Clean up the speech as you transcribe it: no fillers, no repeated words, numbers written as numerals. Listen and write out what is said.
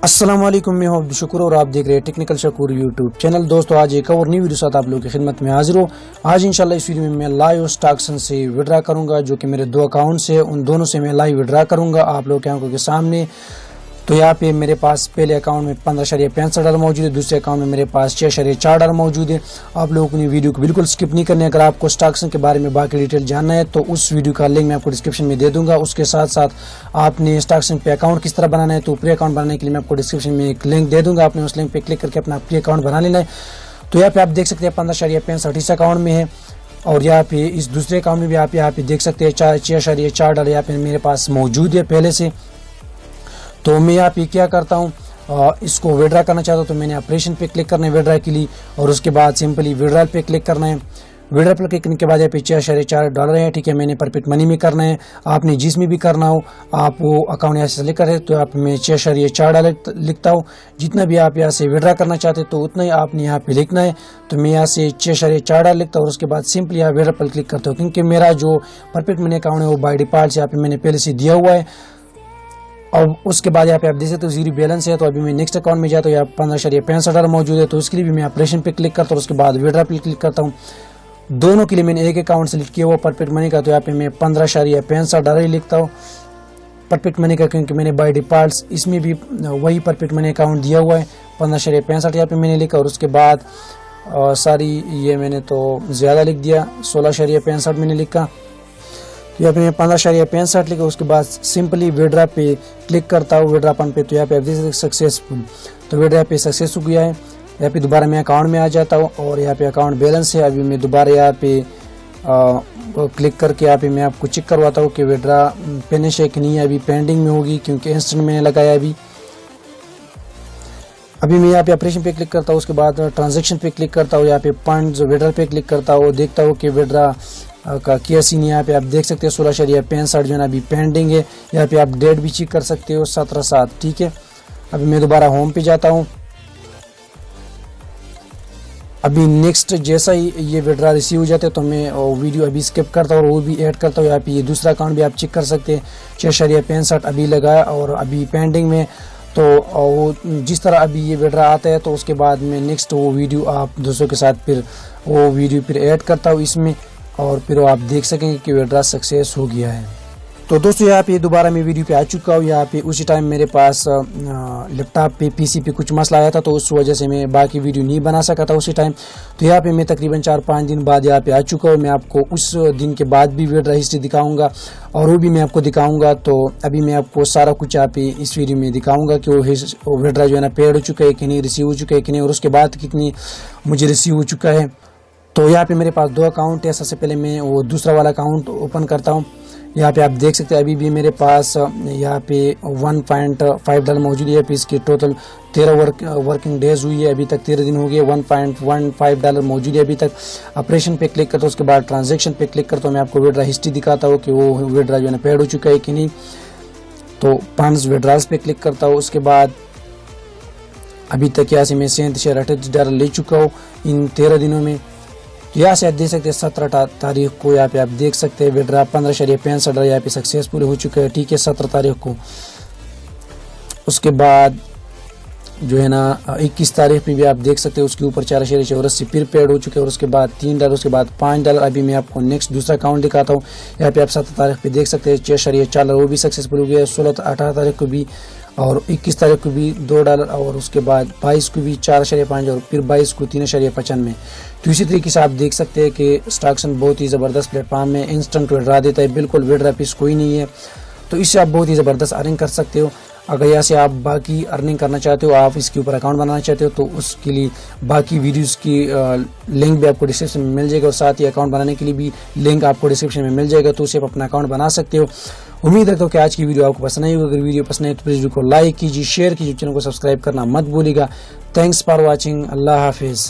अस्सलाम वालेकुम, मैं हूं अब्दुल शुक्र और आप देख रहे हैं टेक्निकल शकूर यूट्यूब चैनल। दोस्तों, आज एक और नई वीडियो साथ आप लोगों की खिदमत में हाजिर हूँ। आज इंशाल्लाह इस वीडियो में मैं लाइव स्टॉक्सन से विड्रा करूंगा, जो कि मेरे दो अकाउंट्स है, उन दोनों से मैं लाइव विड्रा करूंगा आप लोगों की आंखों के सामने। तो यहाँ पे मेरे पास पहले अकाउंट में $15.65 मौजूद है, दूसरे अकाउंट में मेरे पास $6.4 मौजूद है। आप लोगों को वीडियो को बिल्कुल स्किप नहीं करनी है। अगर आपको स्टॉक्सन के बारे में बाकी डिटेल जानना है तो उस वीडियो का लिंक मैं आपको डिस्क्रिप्शन में दे दूंगा। उसके साथ साथ आपने स्टॉक्सन पे अकाउंट किस तरह बनाना है, तो प्री अकाउंट बनाने के लिए मैं आपको डिस्क्रिप्शन में एक लिंक दे दूंगा। आपने उस लिंक पे क्लिक करके अपना प्री अकाउंट बना लेना है। तो यहाँ पे आप देख सकते हैं $15.65 इस अकाउंट में है, और यहाँ पे इस दूसरे अकाउंट में भी आप यहाँ पे देख सकते हैं $6.4 यहाँ पे मेरे पास मौजूद है पहले से। तो मैं यहाँ पे क्या करता हूँ, इसको विड्रा करना चाहता हूँ तो मैंने ऑपरेशन पे क्लिक करना है विड्रा के लिए, और उसके बाद सिंपली विड्रॉल पे क्लिक करना है। विड्रॉल पे क्लिक करने के बाद यहाँ पे $6.4 है, ठीक है। मैंने परफेक्ट मनी में करना है, आपने जिसमें भी करना हो आप वो अकाउंट यहाँ से सेलेक्ट करें। तो यहाँ पे मैं $6.4 लिखता हूँ। जितना भी आप यहाँ से विड्रा करना चाहते तो उतना ही आपने यहाँ पे लिखना है। तो मैं यहाँ से $6.4 लिखता हूँ और उसके बाद सिंपली यहाँ विड्रॉल पर क्लिक करता हूँ, क्योंकि मेरा जो परफेक्ट मनी अकाउंट है वो बाय डिफॉल्ट यहाँ पे मैंने पहले से दिया हुआ है। और उसके बाद यहाँ पे आप देख सकते हो जीरो बैलेंस है। तो अभी मैं नेक्स्ट अकाउंट में जाता हूँ, यहाँ $15.65 मौजूद है, तो उसके लिए भी मैं ऑपरेशन पे क्लिक करता हूँ। उसके बाद विड्रॉ पे क्लिक करता हूँ। दोनों के लिए मैंने एक अकाउंट सेलेक्ट किया हुआ परफेक्ट मनी का, तो यहाँ पे मैं $15.65 ही लिखता हूँ परफेक्ट मनी का, क्योंकि मैंने बाय डिफॉल्ट इसमें भी वही परफेक्ट मनी अकाउंट दिया हुआ है। $15.65 यहाँ पे मैंने लिखा, और उसके बाद सारी ये मैंने तो ज़्यादा लिख दिया, $16.65 मैंने लिखा। यहाँ पे मैं $15.65 लिखा। उसके बाद सिंपली विड्रा पे क्लिक करता हूँ, विड्रा फंड पे। तो यहाँ पे आप देख सकते सक्सेसफुल, तो विड्रा पे सक्सेस हो गया है। यहाँ पे दोबारा मैं अकाउंट में आ जाता हूँ और यहाँ पे अकाउंट बैलेंस है। अभी मैं दोबारा यहाँ पे क्लिक करके यहाँ पे मैं आपको चेक करवाता हूँ कि विड्रा फिनिश है कि नहीं है। अभी पेंडिंग में होगी क्योंकि इंस्टेंट मैंने लगाया अभी मैं यहाँ पे ऑपरेशन पे क्लिक करता हूँ। उसके बाद ट्रांजेक्शन पे क्लिक करता हूँ, यहाँ पे फंड्स विड्रा पे क्लिक करता हूँ, देखता हूँ कि विड्रा का क्या सीन है। यहाँ पे आप देख सकते हो $16.65 जो है ना अभी पेंडिंग है। यहाँ पे आप डेट भी चेक कर सकते हो 17/7, ठीक है। अभी मैं दोबारा होम पे जाता हूँ। अभी नेक्स्ट जैसा ही ये विड्रा रिसीव हो जाते हैं तो मैं वीडियो अभी स्किप करता हूँ और वो भी ऐड करता हूँ। यहाँ पे ये दूसरा अकाउंट भी आप चेक कर सकते हैं, $6.65 अभी लगा और अभी पेंडिंग में। तो वो जिस तरह अभी ये विड्रा आता है तो उसके बाद में नेक्स्ट वो वीडियो आप दोस्तों के साथ फिर वो वीडियो फिर ऐड करता हूँ इसमें, और फिर आप देख सकेंगे कि विड्रा सक्सेस हो गया है। तो दोस्तों, यहाँ पे दोबारा मैं वीडियो पे आ चुका हूँ। यहाँ पे उसी टाइम मेरे पास लैपटॉप पे पीसी पे कुछ मसला आया था, तो उस वजह से मैं बाकी वीडियो नहीं बना सका था उसी टाइम। तो यहाँ पे मैं तकरीबन 4-5 दिन बाद यहाँ पे आ चुका हूँ। मैं आपको उस दिन के बाद भी विड्रा हिस्ट्री दिखाऊंगा और वो भी मैं आपको दिखाऊंगा। तो अभी मैं आपको सारा कुछ यहाँ पे इस वीडियो में दिखाऊंगा कि वो विड्रा जो है ना पेड हो चुका है कि नहीं, रिसीव हो चुका है कि नहीं, और उसके बाद कितनी मुझे रिसीव हो चुका है। तो यहाँ पे मेरे पास दो अकाउंट है। सबसे पहले मैं वो दूसरा वाला अकाउंट ओपन करता हूँ। यहाँ पे आप देख सकते हैं अभी भी मेरे पास यहाँ पे $1.5 मौजूद है। इसकी टोटल 13 वर्किंग डेज हुई है, अभी तक 13 दिन हो गए। $1.15 मौजूद है अभी तक। ऑपरेशन पे क्लिक करता हूँ, उसके बाद ट्रांजेक्शन पे क्लिक करता हूँ। मैं आपको विड्रा हिस्ट्री दिखाता हूँ कि वो विड्रा जो है पेड हो चुका है कि नहीं। तो फंड्स विड्राल्स पे क्लिक करता हूँ। उसके बाद अभी तक यहाँ से मैं $37.38 ले चुका हूँ इन 13 दिनों में। यहाँ से आप देख सकते हैं 17 तारीख को यहाँ पे आप देख सकते हैं विड्रा $15.65 यहाँ पे सक्सेसफुल हो चुका है, ठीक है, 17 तारीख को। उसके बाद जो है ना 21 तारीख में भी आप देख सकते हैं उसके ऊपर $4.84 फिर पेड हो चुके हैं, और उसके बाद $3, उसके बाद $5। अभी मैं आपको नेक्स्ट दूसरा अकाउंट दिखाता हूँ। यहाँ पे आप 17 तारीख पे देख सकते हैं $6.4 वो भी सक्सेसफुल हो गया है। 18 तारीख को भी और 21 तारीख को भी $2, और उसके बाद 22 को भी $4.5 और फिर 22 को $3.95। तो इसी तरीके से आप देख सकते हैं कि स्टॉक्सन बहुत ही ज़बरदस्त प्लेटफॉर्म है, इंस्टेंट विड्रा देता है, बिल्कुल विड्रा फीस कोई नहीं है। तो इससे आप बहुत ही ज़बरदस्त अर्निंग कर सकते हो। अगर यहाँ से आप बाकी अर्निंग करना चाहते हो, आप इसके ऊपर अकाउंट बनाना चाहते हो, तो उसके लिए बाकी वीडियोस की लिंक भी आपको डिस्क्रिप्शन में मिल जाएगा, और साथ ही अकाउंट बनाने के लिए भी लिंक आपको डिस्क्रिप्शन में मिल जाएगा। तो उससे आप अपना अकाउंट बना सकते हो। उम्मीद है कि आज की वीडियो आपको पसंद आई होगी। अगर वीडियो पसंद है तो प्लीज़ वीडियो को लाइक कीजिए, शेयर कीजिए, चैनल को सब्सक्राइब करना मत भूलिएगा। Thanks for watching. अल्लाह हाफिज़।